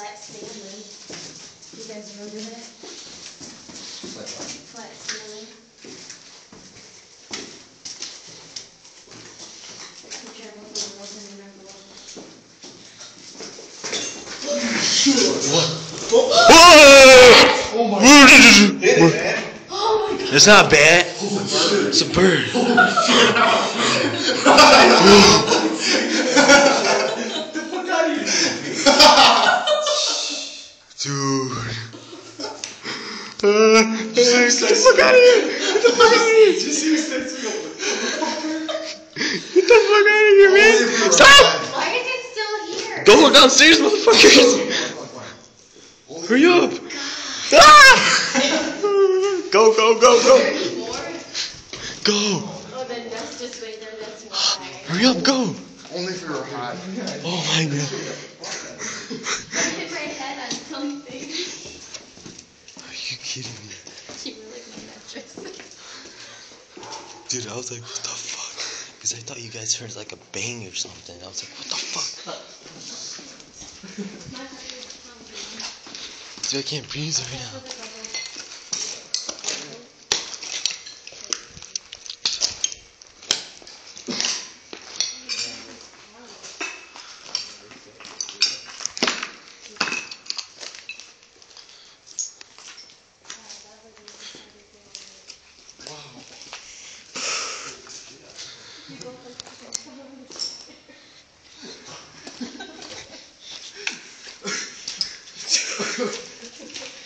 Flat Stanley. You guys remember that? Flat Stanley. Be careful if it wasn't an envelope. What? Oh my god. Hit it, man. Oh my god. It's not bad. It's a bird. Dude. Get the fuck out of here! Get the fuck out of here! Get the fuck out of here, man! Stop! Why is it still here? Go downstairs, motherfuckers! Hurry up! Ah! Go! Go! Oh, then that's just wait there, that's why. Hurry up, go! Only if you were high. Oh my god. I hit my head on something. Are you kidding me? You were like my mattress. Dude, I was like, what the fuck? Because I thought you guys heard like a bang or something. I was like, what the fuck? Dude, I can't breathe right now.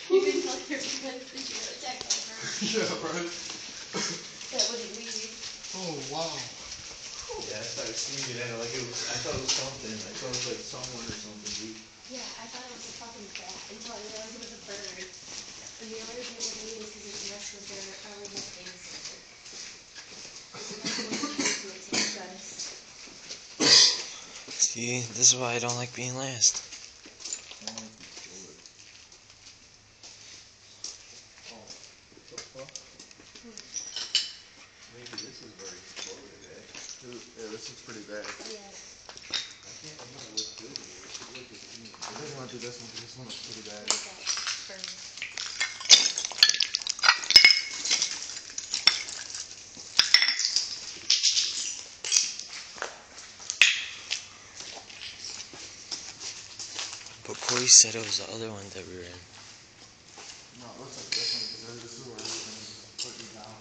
You can tell your friends that you were attacked by her. Yeah, right. That wouldn't leave. Oh, wow. Yeah, I started singing it like it was, I thought it was something. I thought it was like someone or something, dude. Yeah, I thought it was a fucking bat until I realized it was a bird. And the only reason it would leave is because its nest was there already at the center. See, this is why I don't like being last. Maybe this is very exploded, eh? Yeah, this is pretty bad. Yeah. I can't remember what building it is. It looked at me. I didn't want to do this one because this one looks pretty bad. But Corey said it was the other one that we were in. No, it looks like this one because this is where everything's putting down.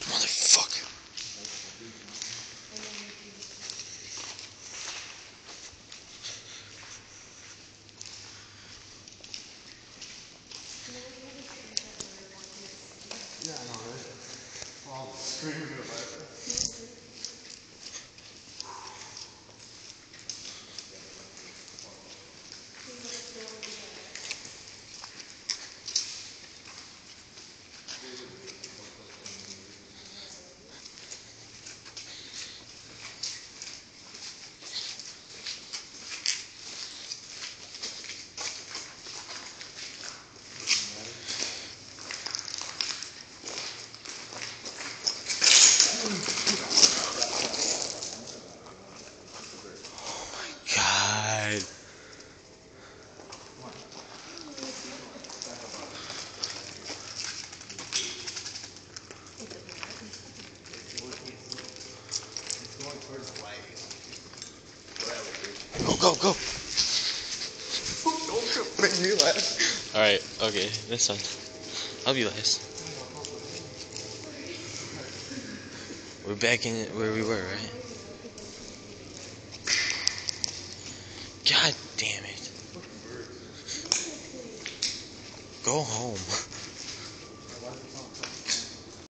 Motherfucker. Yeah, I know, right? All screaming about it. God. Go. Don't make me laugh. Alright, okay, this one. I'll be last. We're back in where we were, right? God damn it. Go home.